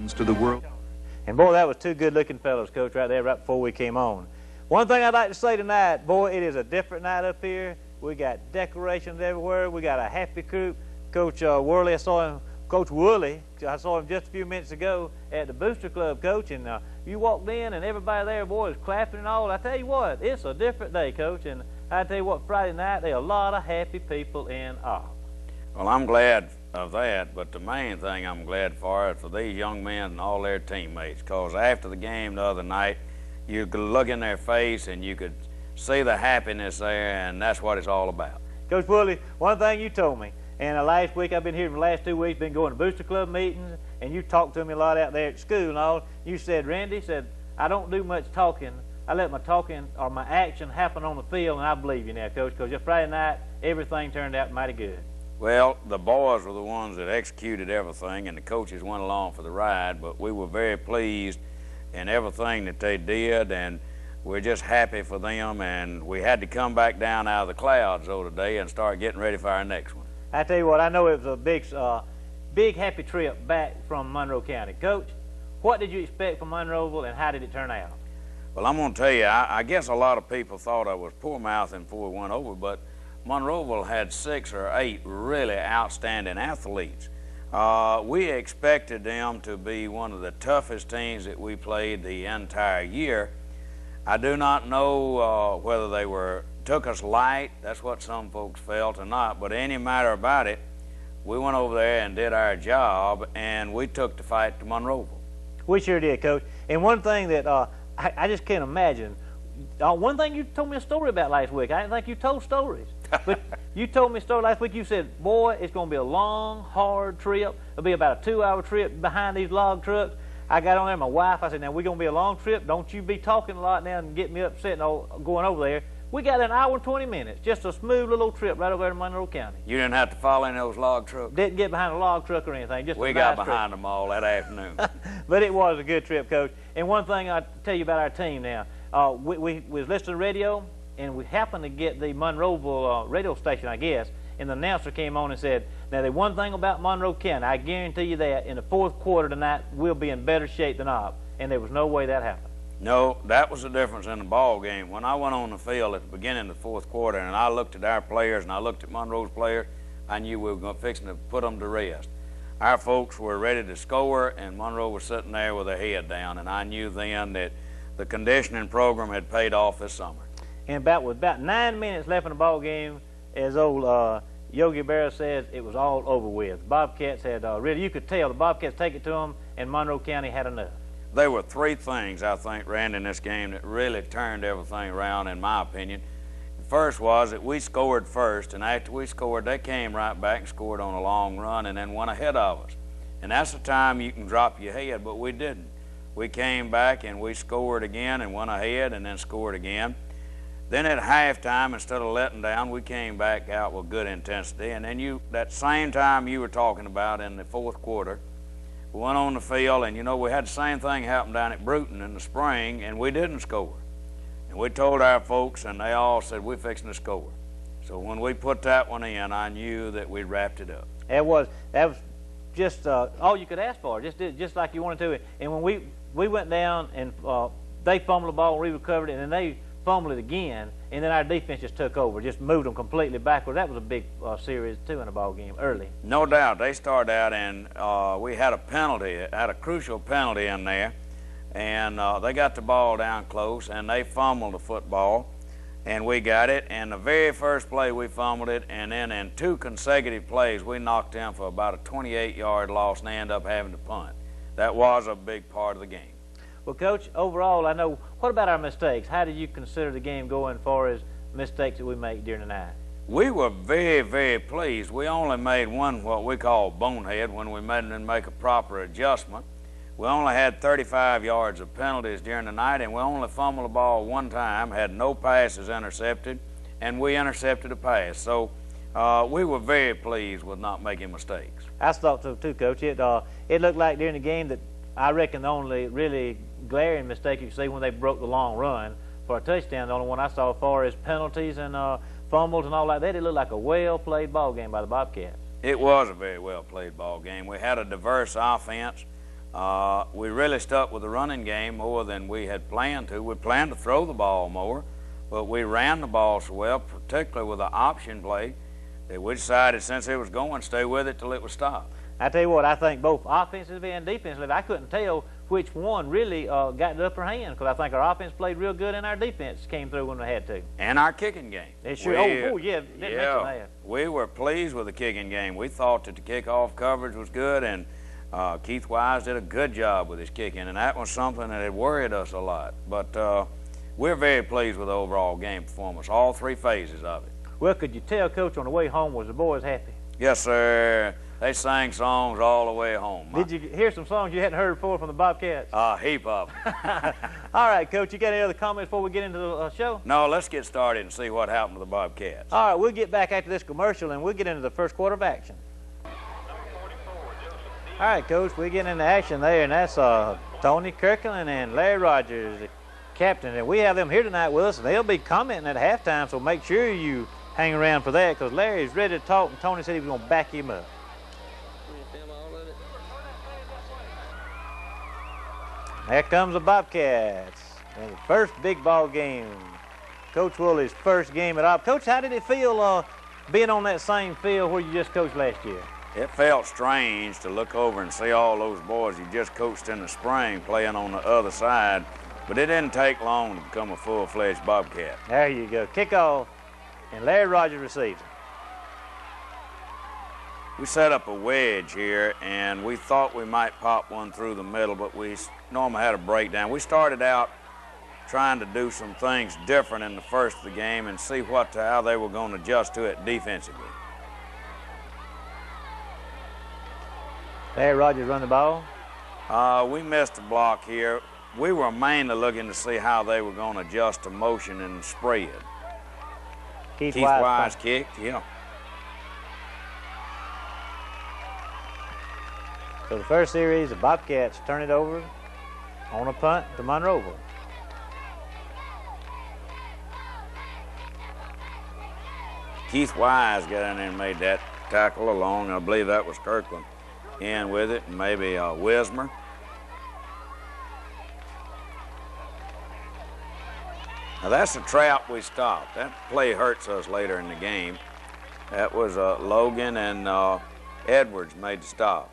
happens to the world. And boy, that was two good-looking fellows, Coach, right there, right before we came on. One thing I'd like to say tonight, boy, it is a different night up here. We got decorations everywhere. We got a happy group. Coach Worley, I saw him. Coach Woolley, I saw him just a few minutes ago at the Booster Club, Coach, and you walked in and everybody there, boy, was clapping and all. I tell you what, it's a different day, Coach, and I tell you what, Friday night, there are a lot of happy people in Ogg. Well, I'm glad of that, but the main thing I'm glad for is for these young men and all their teammates, because after the game the other night, you could look in their face and you could see the happiness there, and that's what it's all about. Coach Woolley, one thing you told me, and last week, I've been here for the last 2 weeks, been going to Booster Club meetings, and you talked to me a lot out there at school and all. You said, Randy, said, I don't do much talking. I let my talking or my action happen on the field, and I believe you now, Coach, because just Friday night, everything turned out mighty good. Well, the boys were the ones that executed everything, and the coaches went along for the ride, but we were very pleased in everything that they did, and we're just happy for them, and we had to come back down out of the clouds, though, today and start getting ready for our next one. I tell you what, I know it was a big happy trip back from Monroe County. Coach, what did you expect from Monroeville, and how did it turn out? Well, I'm going to tell you, I guess a lot of people thought I was poor-mouthing before we went over, but Monroeville had 6 or 8 really outstanding athletes. We expected them to be one of the toughest teams that we played the entire year. I do not know whether they took us light, that's what some folks felt, or not, but any matter about it, we went over there and did our job, and we took the fight to Monroeville. We sure did, Coach. And one thing that I just can't imagine, one thing you told me a story about last week, I didn't think you told stories, but you told me a story last week. You said, boy, it's going to be a long, hard trip. It'll be about a 2-hour trip behind these log trucks. I got on there, my wife, I said, now we're going to be a long trip. Don't you be talking a lot now and get me upset and all, going over there. We got an hour and 20 minutes, just a smooth little trip right over there to Monroe County. You didn't have to follow in those log trucks? Didn't get behind a log truck or anything. Just we got behind them all that afternoon. But it was a good trip, Coach. And one thing I'll tell you about our team now, we was listening to the radio, and we happened to get the Monroeville radio station, I guess, and the announcer came on and said, now the one thing about Monroe County, I guarantee you that in the 4th quarter tonight, we'll be in better shape than Ogg. And there was no way that happened. No, that was the difference in the ball game. When I went on the field at the beginning of the 4th quarter and I looked at our players and I looked at Monroe's players, I knew we were fixing to put them to rest. Our folks were ready to score, and Monroe was sitting there with their head down, and I knew then that the conditioning program had paid off this summer. And with about 9 minutes left in the ball game, as old Yogi Berra says, it was all over with. Bobcats had really, you could tell the Bobcats take it to them, and Monroe County had enough. There were 3 things, I think, Randy, in this game that really turned everything around, in my opinion. The first was that we scored first, and after we scored, they came right back and scored on a long run and then went ahead of us. And that's the time you can drop your head, but we didn't. We came back and we scored again and went ahead and then scored again. Then at halftime, instead of letting down, we came back out with good intensity. And then that same time you were talking about in the 4th quarter, we went on the field, and, you know, we had the same thing happen down at Bruton in the spring, and we didn't score. And we told our folks, and they all said, we're fixing to score. So when we put that one in, I knew that we wrapped it up. That was just all you could ask for, just like you wanted to. And when we went down, and they fumbled the ball, and we recovered it, and then they fumbled it again, and then our defense just took over, just moved them completely backward. That was a big series, too, in the ball game early. No doubt. They started out, and we had a penalty, had a crucial penalty in there, and they got the ball down close, and they fumbled the football, and we got it. And the very first play, we fumbled it, and then in 2 consecutive plays, we knocked them for about a 28-yard loss, and they ended up having to punt. That was a big part of the game. Well, Coach, overall, I know, what about our mistakes? How did you consider the game going as far as mistakes that we make during the night? We were very, very pleased. We only made one, what we call bonehead, when we didn't make a proper adjustment. We only had 35 yards of penalties during the night, and we only fumbled the ball 1 time, had no passes intercepted, and we intercepted a pass. So we were very pleased with not making mistakes. I thought so too, Coach. It looked like during the game that I reckon the only really glaring mistake you could see when they broke the long run for a touchdown, the only one I saw as far as penalties and fumbles and all like that, it looked like a well-played ball game by the Bobcats. It was a very well-played ball game. We had a diverse offense. We really stuck with the running game more than we had planned to. We planned to throw the ball more, but we ran the ball so well, particularly with the option play, that we decided since it was going, stay with it till it was stopped. I tell you what, I think both offensively and defensively, I couldn't tell which one really got the upper hand, because I think our offense played real good and our defense came through when we had to. And our kicking game. It sure. Yeah, didn't mention that. We were pleased with the kicking game. We thought that the kickoff coverage was good, and Keith Wise did a good job with his kicking, and that was something that had worried us a lot. But we're very pleased with the overall game performance, all three phases of it. Well, could you tell, Coach, on the way home, was the boys happy? Yes, sir. They sang songs all the way home. Did you hear some songs you hadn't heard before from the Bobcats? A heap of them. All right, Coach, you got any other comments before we get into the show? No, let's get started and see what happened to the Bobcats. All right, we'll get back after this commercial, and we'll get into the first quarter of action. All right, Coach, we get into action there, and that's Tony Kirkland and Larry Rogers, the captain. And we have them here tonight with us, and they'll be commenting at halftime, so make sure you hang around for that, because Larry's ready to talk, and Tony said he was going to back him up. Here comes the Bobcats in the first big ball game. Coach Woolley's first game at Op. Coach, how did it feel being on that same field where you just coached last year? It felt strange to look over and see all those boys you just coached in the spring playing on the other side, but it didn't take long to become a full-fledged Bobcat. There you go. Kickoff, and Larry Rogers receives it. We set up a wedge here, and we thought we might pop one through the middle, but we normally had a breakdown. We started out trying to do some things different in the first of the game and see how they were going to adjust to it defensively. Larry Rogers run the ball. We missed a block here. We were mainly looking to see how they were going to adjust to motion and spread. Keith Wise kicked, yeah. So the first series, the Bobcats turn it over on a punt to Monroe. Keith Wise got in there and made that tackle along. I believe that was Kirkland in with it, and maybe Wismer. Now that's a trap we stopped. That play hurts us later in the game. That was Logan and Edwards made the stop.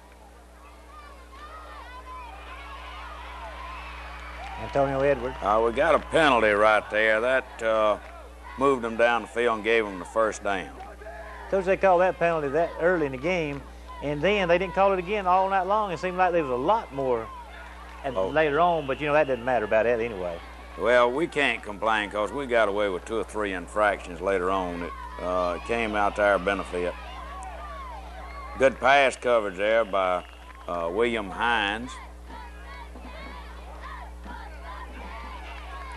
Antonio Edwards. We got a penalty right there. That moved them down the field and gave them the first down. Coach, they called that penalty that early in the game, and then they didn't call it again all night long. It seemed like there was a lot more later on, but, you know, that didn't matter about that anyway. Well, we can't complain because we got away with 2 or 3 infractions later on. It came out to our benefit. Good pass coverage there by William Hines.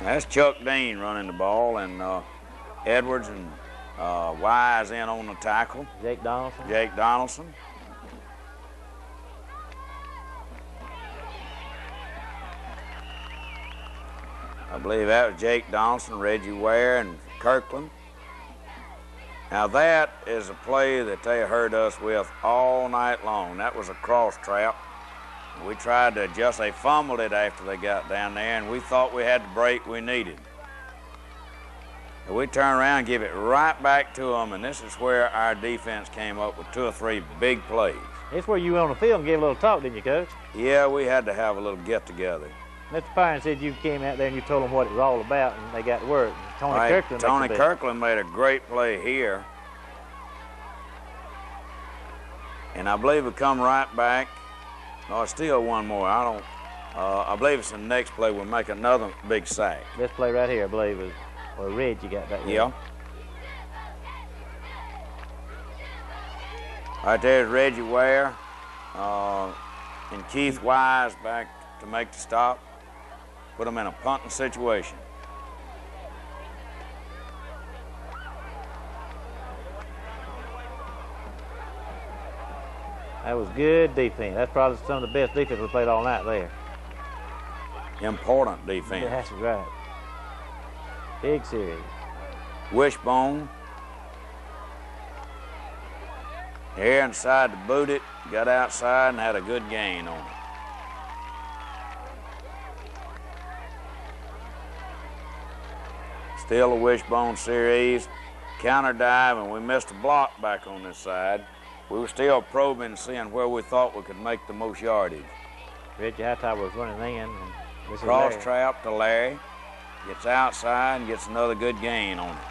That's Chuck Dean running the ball, and Edwards and Wise in on the tackle. Jake Donaldson. I believe that was Jake Donaldson, Reggie Ware, and Kirkland. Now that is a play that they hurt us with all night long. That was a cross trap. We tried to adjust. They fumbled it after they got down there, and we thought we had the break we needed. And we turned around and give it right back to them, and this is where our defense came up with 2 or 3 big plays. That's where you went on the field and gave a little talk, didn't you, Coach? Yeah, we had to have a little get-together. Mr. Pine said you came out there and you told them what it was all about, and they got to work. Tony Kirkland made a great play here. And I believe it come right back. No, it's still one more. I believe it's the next play. We'll make another big sack. This play right here, I believe, is where Reggie got that. Yeah. Right there's Reggie Ware and Keith Wise back to make the stop. Put them in a punting situation. That was good defense. That's probably some of the best defense we played all night there. Important defense. Yeah, that's right. Big series. Wishbone. Here inside to boot it. Got outside and had a good gain on it. Still a wishbone series, counter dive, and we missed a block back on this side. We were still probing, seeing where we thought we could make the most yardage. Reggie Hightower was running in. And this Cross is trap to Larry. Gets outside and gets another good gain on it.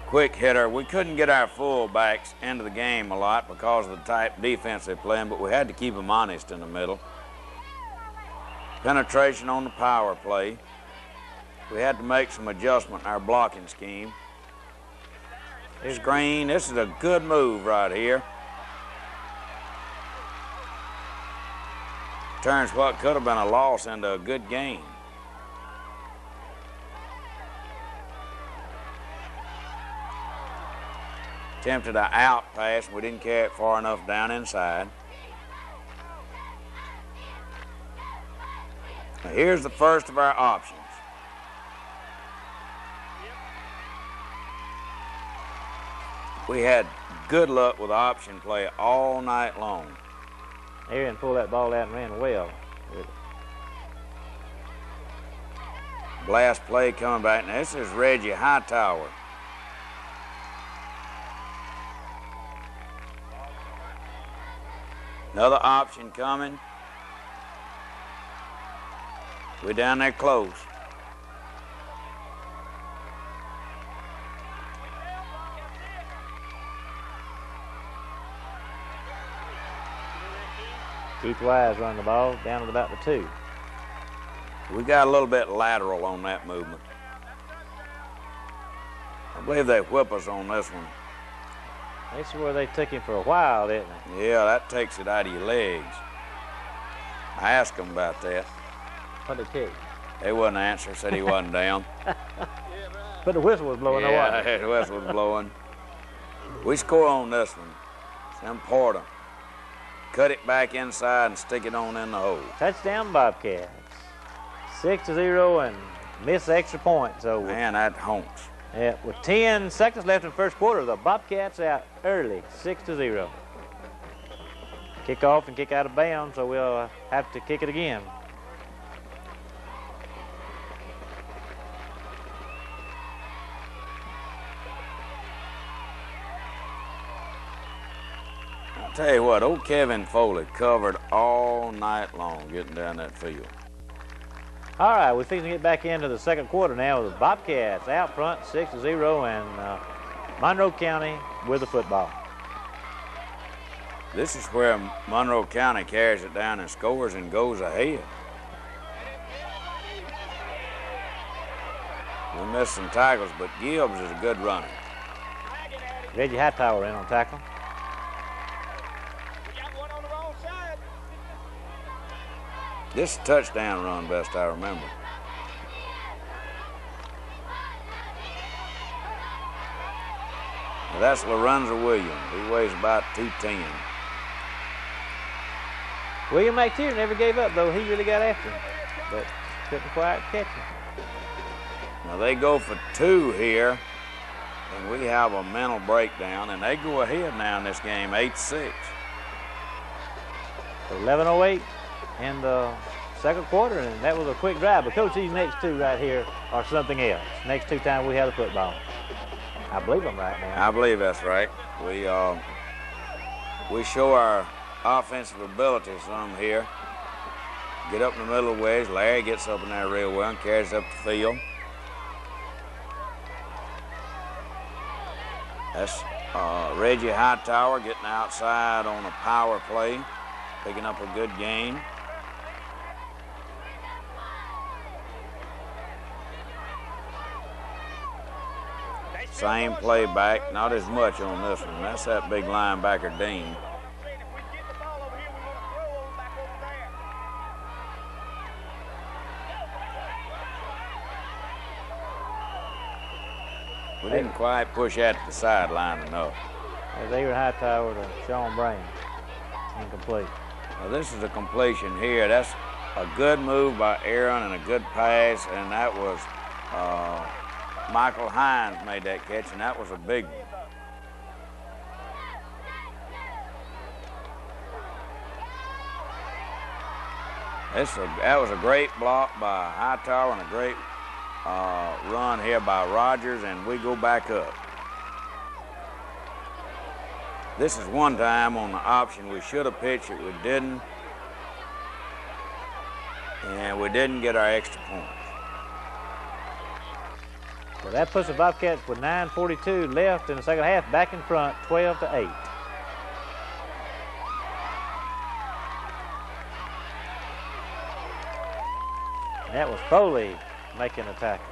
Quick hitter. We couldn't get our fullbacks into the game a lot because of the type defense they're playing, but we had to keep them honest in the middle. Penetration on the power play. We had to make some adjustment in our blocking scheme. Screen. This is a good move right here. Turns what could have been a loss into a good gain. Attempted an out pass. We didn't carry it far enough down inside. Now here's the first of our options. We had good luck with option play all night long. Aaron pulled that ball out and ran well. Blast play coming back. Now this is Reggie Hightower. Another option coming. We're down there close. Keith Wise running the ball down at about the 2. We got a little bit lateral on that movement. I believe they whip us on this one. This is where they took him for a while, didn't they? Yeah, that takes it out of your legs. I asked them about that. What did they kick? They wouldn't answer, said he wasn't down. But the whistle was blowing. Yeah, the whistle was blowing. We score on this one. It's important. Cut it back inside and stick it on in the hole. Touchdown Bobcats. 6-0 and miss the extra point. So man, that honks. Yeah, with 10 seconds left in the first quarter, the Bobcats out early, 6-0. Kick off and kick out of bounds, so we'll have to kick it again. I'll tell you what, old Kevin Foley covered all night long getting down that field. All right, we're fixing to get back into the second quarter now with the Bobcats out front, 6-0, and Monroe County with the football. This is where Monroe County carries it down and scores and goes ahead. We missed some tackles, but Gibbs is a good runner. Reggie Hightower in on tackle. This is a touchdown run, best I remember. Now that's Lorenzo Williams. He weighs about 210. William McTier never gave up, though. He really got after him, but couldn't quite catch him. Now they go for 2 here, and we have a mental breakdown, and they go ahead now in this game, 8-6. 11:08 in the second quarter, and that was a quick drive. But Coach, these next 2 right here are something else. Next 2 times we have the football. I believe I'm right now. I believe that's right. We show our offensive ability some here. Get up in the middle of the wedge. Larry gets up in there real well and carries up the field. That's Reggie Hightower getting outside on a power play, picking up a good gain. Same play back, not as much on this one. That's that big linebacker, Dean. We didn't quite push that to the sideline enough. There's Aaron Hightower to Sean Brain. Incomplete. Now this is a completion here. That's a good move by Aaron and a good pass, and that was Michael Hines made that catch, and that was a big one. That was a great block by Hightower and a great run here by Rogers, and we go back up. This is one time on the option we should have pitched it, we didn't. And we didn't get our extra points. Well, that puts the Bobcats with 9:42 left in the second half, back in front, 12-8. And that was Foley making a tackle.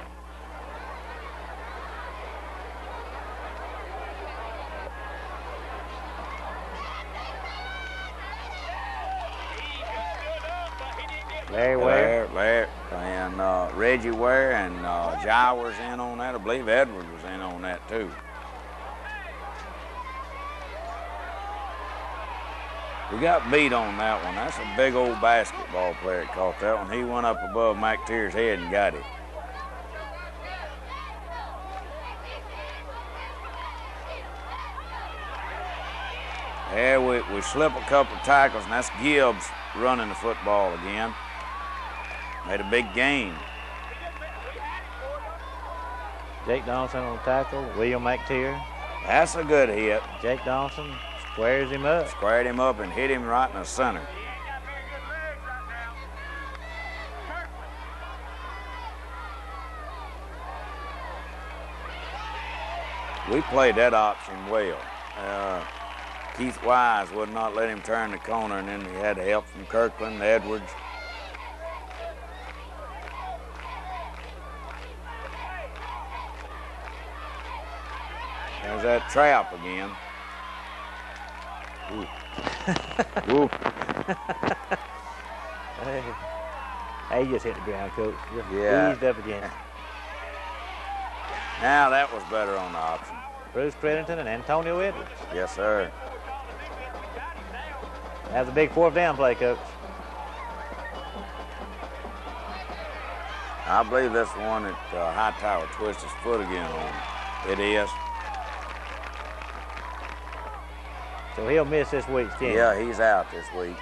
Larry Ware. And Reggie Ware and Jai was in on that. I believe Edwards was in on that too. We got beat on that one. That's a big old basketball player that caught that one. He went up above McTeer's head and got it. Yeah, we slip a couple of tackles, and that's Gibbs running the football again. Made a big gain. Jake Donaldson on the tackle. William McTeer. That's a good hit. Jake Donaldson squares him up. Squared him up and hit him right in the center. We played that option well. Keith Wise would not let him turn the corner, and then he had help from Kirkland, Edwards. There's that trap again. Ooh. Ooh. Hey, he just hit the ground, Coach. Just Yeah. eased up again. Now that was better on the option. Bruce Crediton and Antonio Edwards. Yes, sir. That was a big fourth down play, Coach. I believe that's the one that Hightower twisted his foot again on. It is. So he'll miss this week's game. Yeah, he's out this week.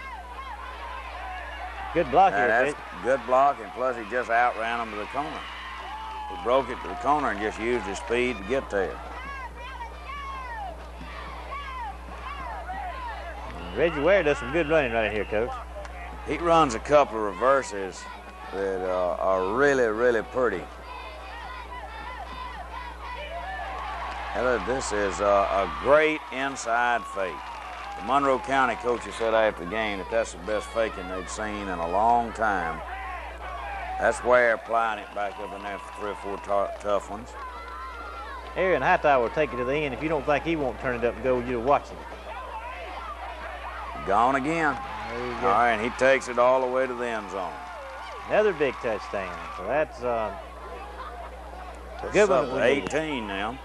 Good block here, That's Vic. good block, and plus he just outran him to the corner. He broke it to the corner and just used his speed to get there. Reggie Ware does some good running right here, Coach. He runs a couple of reverses that are really, really pretty. This is a great inside fake. The Monroe County coaches said after the game that that's the best faking they'd seen in a long time. That's Ware applying it back up in there for 3 or 4 tough ones. Aaron Hightower will take it to the end. If you don't think he won't turn it up and go, you'll watch him. Gone again. There you All go. right, and he takes it all the way to the end zone. Another big touchdown. So that's a It's good up one. to 18 now.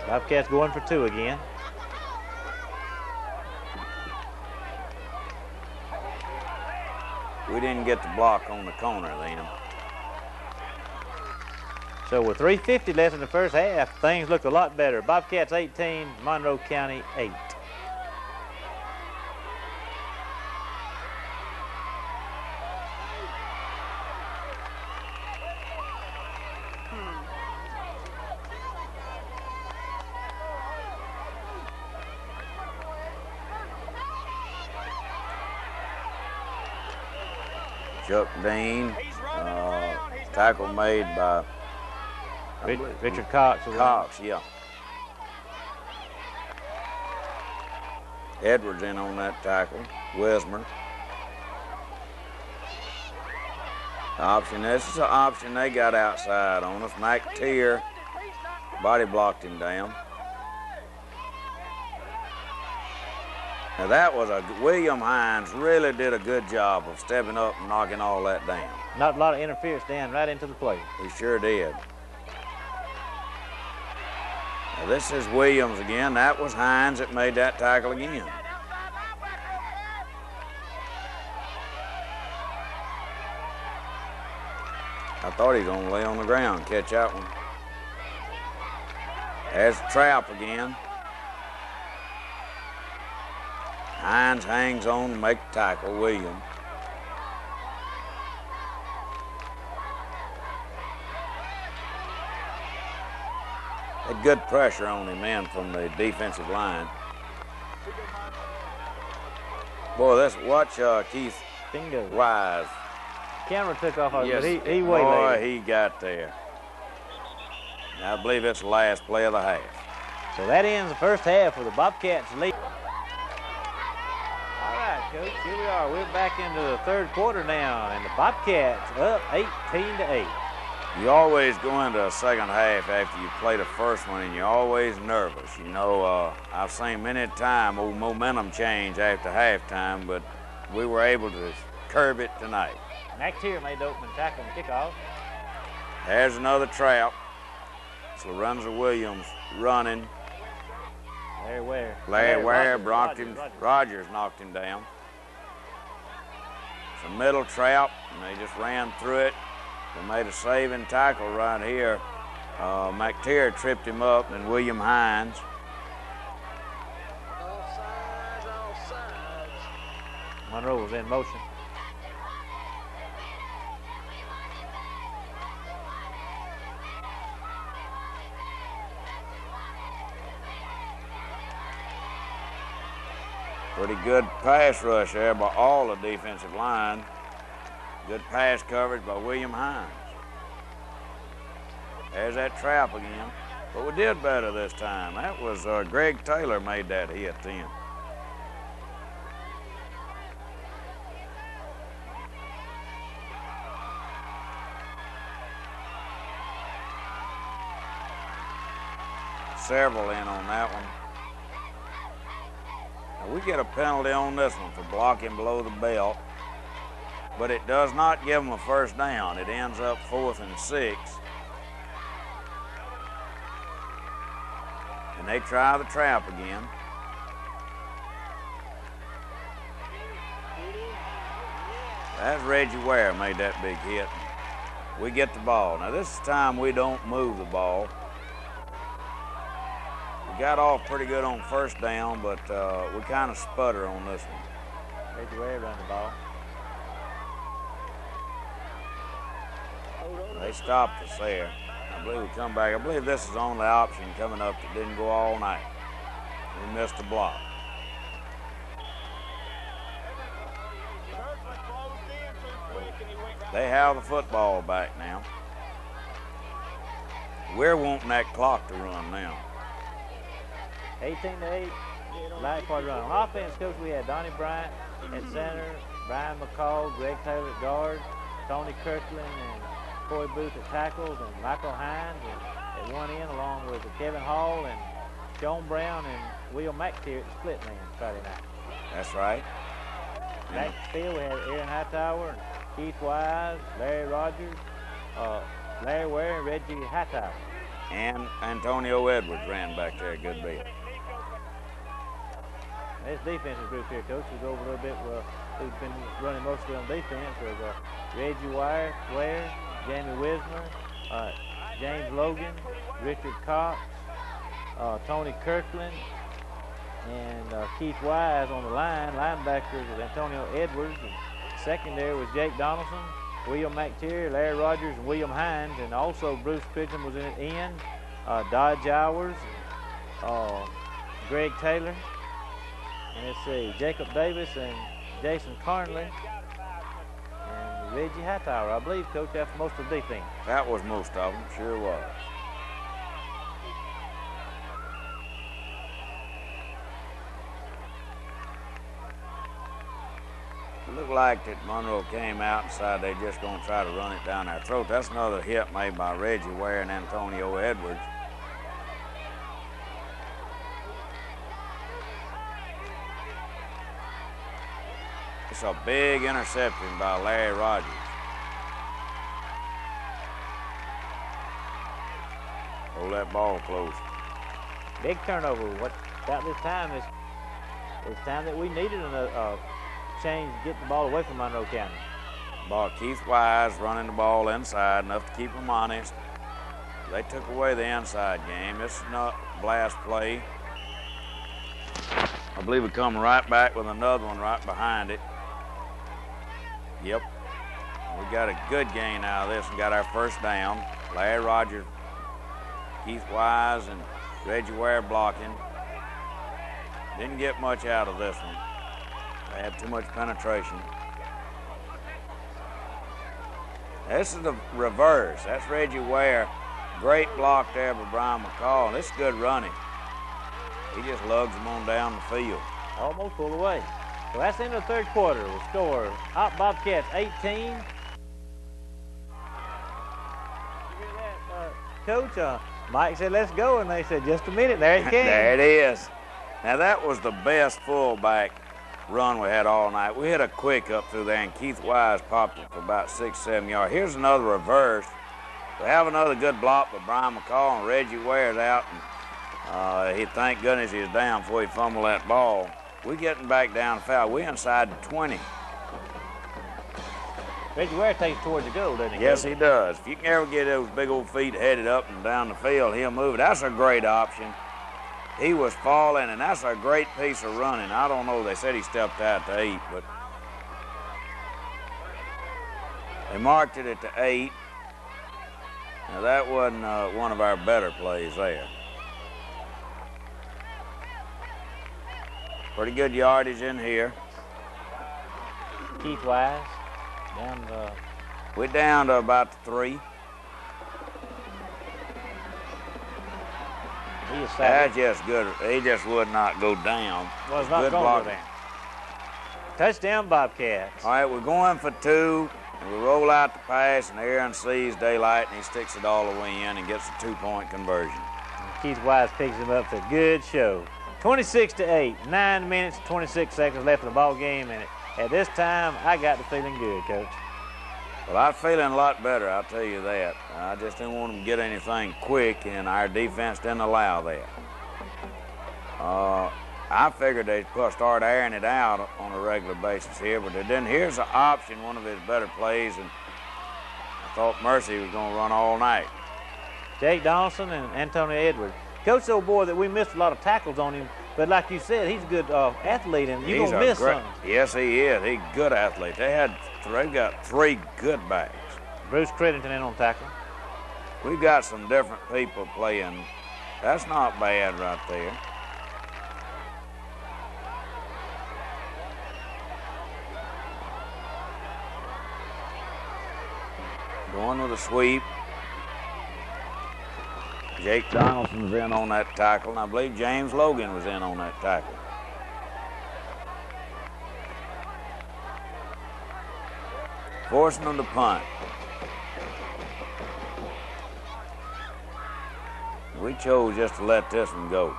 Bobcats going for 2 again. We didn't get the block on the corner, Liam. So with 3:50 left in the first half, things look a lot better. Bobcats 18, Monroe County 8. Chuck Dean, tackle made by Richard Cox. Cox, yeah. Edwards in on that tackle. Wismer. Option, this is an option they got outside on us. McTeer body blocked him down. Now that was William Hines really did a good job of stepping up and knocking all that down. Not a lot of interference down right into the play. He sure did. Now this is Williams again. That was Hines that made that tackle again. I thought he was going to lay on the ground and catch that one. There's the trap again. Hines hangs on to make the tackle. Williams. Had good pressure on him in from the defensive line. Boy, watch Keith Bingo. Wise. Camera took off, Yes, but he boy, waylaid it. he got there. I believe it's the last play of the half. So that ends the first half with the Bobcats lead. All right, Coach, here we are. We're back into the third quarter now, and the Bobcats up 18-8. You always go into a second half after you play the first one, and you're always nervous. You know, I've seen many times momentum change after halftime, but we were able to curb it tonight. McTeer made the opening tackle and kickoff. There's another trap. It's Lorenzo Williams running. Larry Ware Rogers knocked him down. It's a middle trap, and they just ran through it. They made a saving tackle right here. McTeer tripped him up, and William Hines. Monroe was in motion. Pretty good pass rush there by all the defensive line. Good pass coverage by William Hines. There's that trap again. But we did better this time. That was Greg Taylor made that hit then. Several in on that one. Now we get a penalty on this one for blocking below the belt, but it does not give them a first down. It ends up 4th and 6. And they try the trap again. That's Reggie Ware made that big hit. We get the ball. Now this is time we don't move the ball. We got off pretty good on first down, but we kind of sputter on this one. Reggie Ware run the ball. They stopped us there. I believe we come back. I believe this is the only option coming up that didn't go all night. We missed a block. They have the football back now. We're wanting that clock to run now. 18-8, last part run. On offense, Coach, we had Donnie Bryant at center, Brian McCall, Greg Taylor at guard, Tony Kirkland and Corey Booth at tackles, and Michael Hines at one end, along with Kevin Hall and Sean Brown and Will McTeer at the split man Friday night. That's right. Backfield, we had Aaron Hightower and Keith Wise, Larry Rogers, Larry Ware, and Reggie Hightower. And Antonio Edwards ran back there a good bit. This defensive group here, Coach, we go over a little bit. Who's been running mostly on defense was Reggie Ware, Jamie Wisner, James Logan, Richard Cox, Tony Kirkland, and Keith Wise on the line. Linebackers was Antonio Edwards. And secondary was Jake Donaldson, William McTeer, Larry Rogers, and William Hines. And also Bruce Pidgeon was in at end, Dodge Hours, Greg Taylor, and let's see, Jacob Davis and Jason Carnley, and Reggie Hightower. I believe, Coach, that's most of the defense. That was most of them, sure was. It looked like that Monroe came out and decided they're just going to try to run it down their throat. That's another hit made by Reggie Ware and Antonio Edwards. It's a big interception by Larry Rogers. Hold that ball close. Big turnover. What about this time is time that we needed a change, get the ball away from Monroe County. Keith Wise running the ball inside, enough to keep them honest. They took away the inside game. This is not blast play. I believe we come right back with another one right behind it. Yep. We got a good gain out of this and got our first down. Larry Rogers, Keith Wise, and Reggie Ware blocking. Didn't get much out of this one. They had too much penetration. This is the reverse. That's Reggie Ware. Great block there by Brian McCall. And this is good running. He just lugs them on down the field. Almost pulled away. So that's the end of the third quarter. We'll score Bobcats 18. You hear that, Coach? Mike said, let's go, and they said, just a minute. There it came. There it is. Now, that was the best fullback run we had all night. We hit a quick up through there, and Keith Wise popped it for about 6-7 yards. Here's another reverse. We have another good block by Brian McCall, and Reggie Ware's out. And, he thank goodness he was down before he fumbled that ball. We getting back down the foul. We inside the 20. Reggie Ware takes towards the goal, doesn't he? Yes, he does. If you can ever get those big old feet headed up and down the field, he'll move it. That's a great option. He was falling, and that's a great piece of running. I don't know. They said he stepped out to 8, but they marked it at the 8. Now, that wasn't one of our better plays there. Pretty good yardage in here. Keith Wise down to... We're down to about 3. That's just good. He just would not go down. Was not good going blocking. to go down. Touchdown, Bobcats. All right, we're going for 2. And we roll out the pass, and Aaron sees daylight, and he sticks it all the way in and gets a 2-point conversion. And Keith Wise picks him up for a good show. 26-8, 9 minutes, 26 seconds left in the ball game, and at this time, I got the feeling good, Coach. Well, I'm feeling a lot better, I'll tell you that. I just didn't want them to get anything quick, and our defense didn't allow that. I figured they'd start airing it out on a regular basis here, but they didn't. Here's an option, one of his better plays, and I thought Mercy was going to run all night. Jake Donaldson and Antonio Edwards. Coach, old boy, that we missed a lot of tackles on him, but like you said, he's a good athlete, and you're going to miss some. Yes, he is. He's a good athlete. They've got 3 good backs. Bruce Crittington in on tackle. We've got some different people playing. That's not bad right there. Going with a sweep. Jake Donaldson's in on that tackle, and I believe James Logan was in on that tackle. Forcing them to punt. We chose just to let this one go.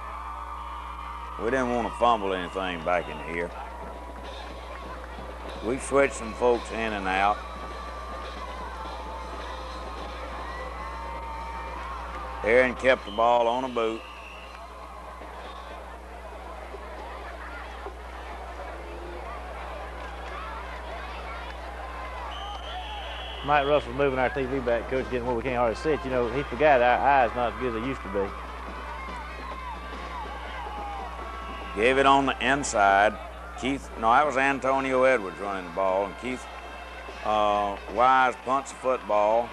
We didn't want to fumble anything back in here. We switched some folks in and out. Aaron kept the ball on a boot. Mike Russell's moving our TV back, Coach, getting where we can't hardly see it. You know, he forgot our eyes not as good as they used to be. Gave it on the inside. That was Antonio Edwards running the ball, and Keith Wise punts the football.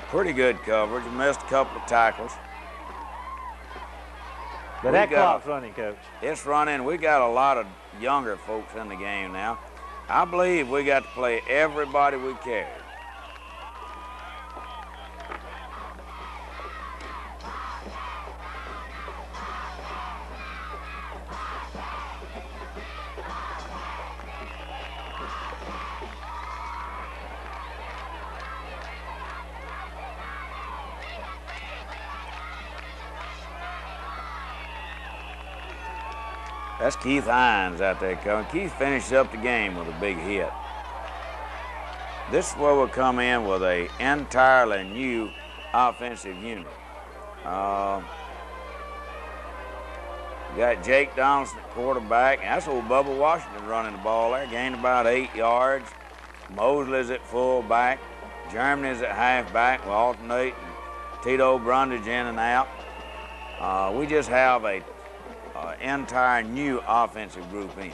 Pretty good coverage. Missed a couple of tackles. But that clock's running, Coach. It's running. We got a lot of younger folks in the game now. I believe we got to play everybody we carry. That's Keith Hines out there coming. Keith finishes up the game with a big hit. This is where we'll come in with an entirely new offensive unit. We got Jake Donaldson at quarterback. And that's old Bubba Washington running the ball there. Gained about 8 yards. Mosley's at fullback. Germany's at halfback. We'll alternate. Tito Brundage in and out. We just have a entire new offensive group in.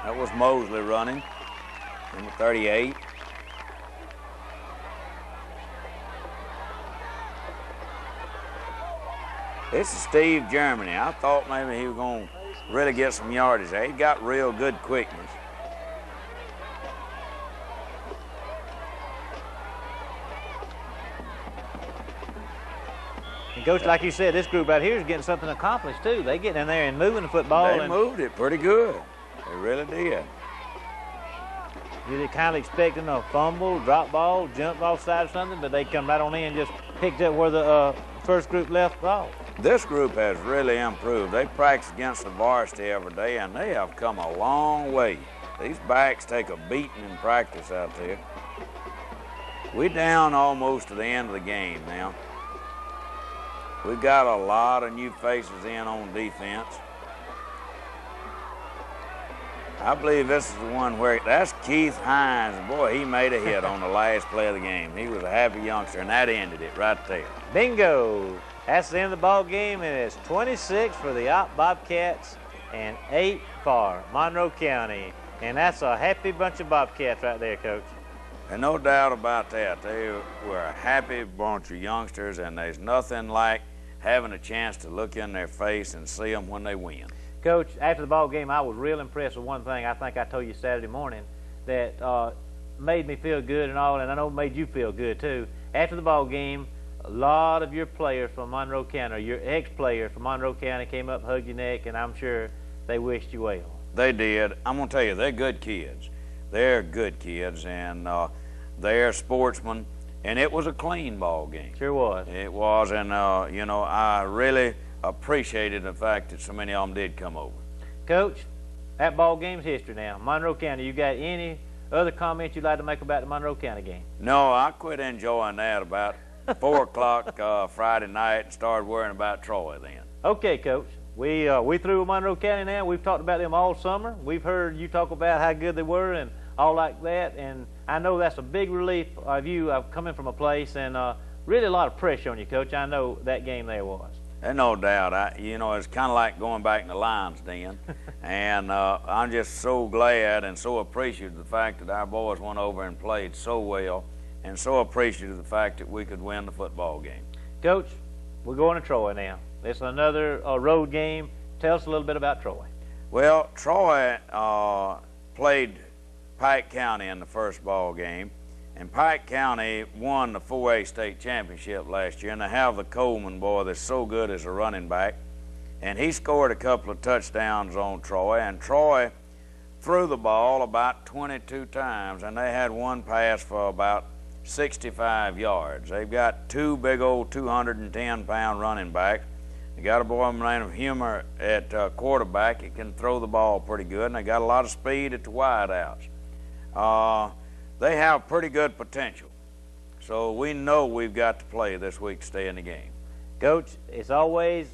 That was Mosley running, number 38. This is Steve Germany. I thought maybe he was going to really get some yardage there. He got real good quickness. And Coach, like you said, this group right here is getting something accomplished too. They get in there and moving the football. They moved it pretty good. They really did. You're kind of expecting a fumble, drop ball, jump off side or something, but they come right on in and just picked up where the first group left off. This group has really improved. They practice against the varsity every day, and they have come a long way. These backs take a beating in practice out there. We're down almost to the end of the game now. We've got a lot of new faces in on defense. I believe this is the one where, that's Keith Hines. Boy, he made a hit on the last play of the game. He was a happy youngster, and that ended it right there. Bingo! That's the end of the ball game, and it's 26 for the Bobcats and 8 for Monroe County. And that's a happy bunch of Bobcats right there, Coach. And no doubt about that. They were a happy bunch of youngsters, and there's nothing like having a chance to look in their face and see them when they win. Coach, after the ball game, I was real impressed with one thing I think I told you Saturday morning that made me feel good and all, and I know it made you feel good too. After the ball game, a lot of your players from Monroe County, or your ex-players from Monroe County came up, hugged your neck, and I'm sure they wished you well. They did. I'm going to tell you, they're good kids. They're good kids, and they're sportsmen, and it was a clean ball game. Sure was. It was, and, you know, I really appreciated the fact that so many of them did come over. Coach, that ball game's history now. Monroe County, you got any other comments you'd like to make about the Monroe County game? No, I quit enjoying that about 4 o'clock Friday night and started worrying about Troy then. Okay, Coach. We through with Monroe County now. We've talked about them all summer. We've heard you talk about how good they were and all like that, and I know that's a big relief of you coming from a place and really a lot of pressure on you, Coach. I know that game there was. There's no doubt. You know, it's kind of like going back in the lion's den. And I'm just so glad and so appreciative of the fact that our boys went over and played so well, and so appreciative of the fact that we could win the football game. Coach, we're going to Troy now. It's another road game. Tell us a little bit about Troy. Well, Troy played Pike County in the first ball game. And Pike County won the 4A state championship last year, and they have the Coleman boy that's so good as a running back. And he scored a couple of touchdowns on Troy, and Troy threw the ball about 22 times, and they had one pass for about 65 yards. They've got 2 big old 210-pound running backs. They got a boy named Humor at quarterback. He can throw the ball pretty good, and they got a lot of speed at the wideouts. They have pretty good potential. So we know we've got to play this week to stay in the game. Coach, it's always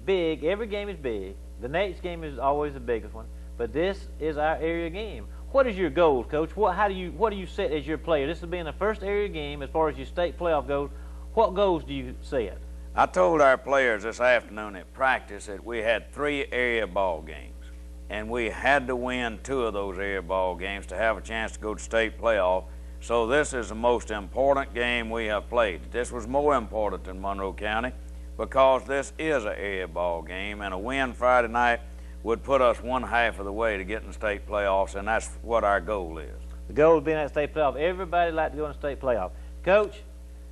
big. Every game is big. The next game is always the biggest one. But this is our area game. What is your goal, Coach? What do you set as your player? This will be in the first area game as far as your state playoff goes. What goals do you set? I told our players this afternoon at practice that we had 3 area ball games. And we had to win 2 of those area ball games to have a chance to go to state playoff. So this is the most important game we have played. This was more important than Monroe County because this is an area ball game, and a win Friday night would put us 1/2 of the way to getting the state playoffs, and that's what our goal is. The goal is being at state playoff. Everybody like to go in the state playoff. Coach,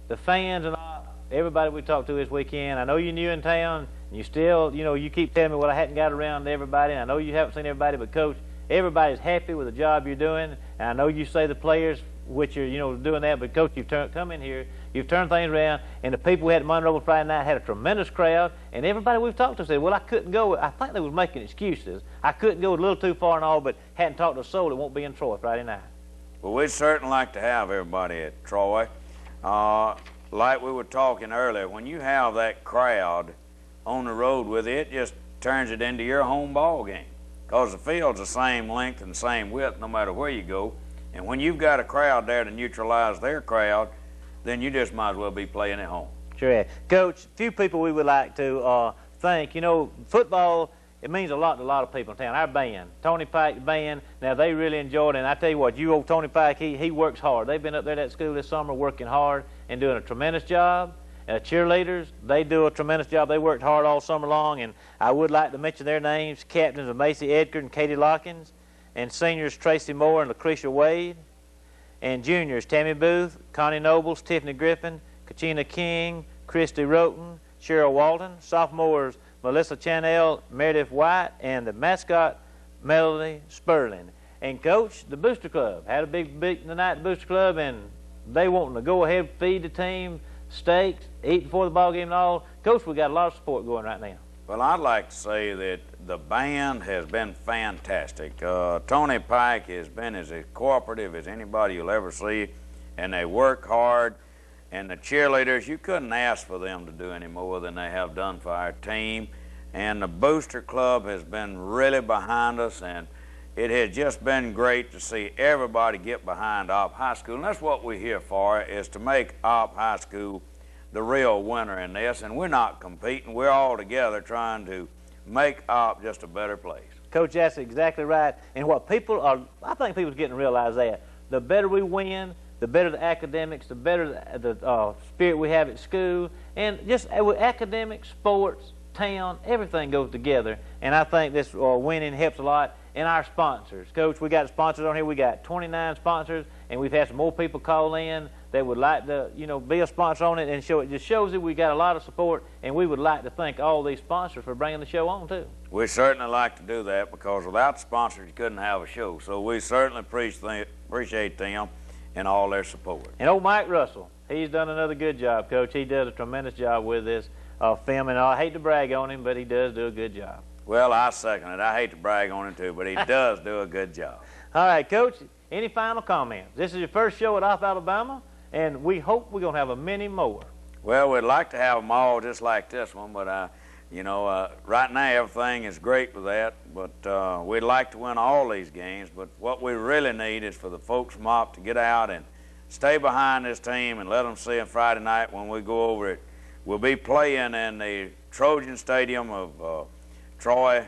the fans and all, everybody we talked to this weekend, I know you're new in town. You still, you know, you keep telling me, well, I hadn't got around to everybody, and I know you haven't seen everybody, but, Coach, everybody's happy with the job you're doing, and I know you say the players, which are, you know, doing that, but, Coach, you've come in here, you've turned things around, and the people we had at Monroe Friday night had a tremendous crowd, and everybody we've talked to said, well, I couldn't go. I think they was making excuses. I couldn't go a little too far and all, but hadn't talked to a soul that won't be in Troy Friday night. Well, we'd certainly like to have everybody at Troy. Like we were talking earlier, when you have that crowd on the road with it just turns it into your home ball game because the field's the same length and same width no matter where you go. And when you've got a crowd there to neutralize their crowd, then you just might as well be playing at home. Sure have. Coach, few people we would like to thank. You know, football, it means a lot to a lot of people in town. Our band, Tony Pike's band, now they really enjoyed it. And I tell you what, you old Tony Pike, he works hard. They've been up there at school this summer working hard and doing a tremendous job. Cheerleaders, they do a tremendous job. They worked hard all summer long, and I would like to mention their names: captains of Macy Edgar and Katie Lockins, and seniors Tracy Moore and Lucretia Wade, and juniors Tammy Booth, Connie Nobles, Tiffany Griffin, Kachina King, Christy Roten, Cheryl Walton, sophomores Melissa Chanel, Meredith White, and the mascot Melody Sperling. And Coach, the Booster Club had a big meeting tonight at the Booster Club, and they wanting to go ahead, feed the team, steaks, eat before the ball game and all. Coach, we got a lot of support going right now. Well, I'd like to say that the band has been fantastic. Tony Pike has been as cooperative as anybody you'll ever see, and they work hard. And the cheerleaders, you couldn't ask for them to do any more than they have done for our team. And the Booster Club has been really behind us, and it has just been great to see everybody get behind Opp High School. And that's what we're here for, is to make Opp High School the real winner in this. And we're not competing. We're all together trying to make Opp just a better place. Coach, that's exactly right. And what people are, I think people's getting to realize that the better we win, the better the academics, the better the spirit we have at school. And just with academics, sports, town, everything goes together. And I think this winning helps a lot. And our sponsors. Coach, we got sponsors on here. We got 29 sponsors, and we've had some more people call in that would like to, you know, be a sponsor on it, and show it just shows that we got a lot of support, and we would like to thank all these sponsors for bringing the show on, too. We certainly like to do that, because without sponsors, you couldn't have a show. So we certainly appreciate them and all their support. And old Mike Russell, he's done another good job, Coach. He does a tremendous job with this film, and I hate to brag on him, but he does do a good job. Well, I second it. I hate to brag on him, too, but he does do a good job. All right, Coach, any final comments? This is your first show at Opp, Alabama, and we hope we're going to have a many more. Well, we'd like to have them all just like this one, but, you know, right now everything is great with that, but we'd like to win all these games. But what we really need is for the folks from Opp to get out and stay behind this team and let them see them Friday night when we go over it. We'll be playing in the Trojan Stadium of Troy,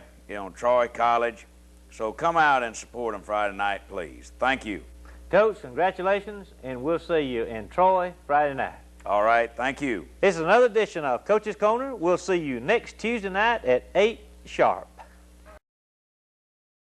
Troy College. So come out and support them Friday night, please. Thank you. Coach, congratulations, and we'll see you in Troy Friday night. All right, thank you. This is another edition of Coach's Corner. We'll see you next Tuesday night at 8 sharp.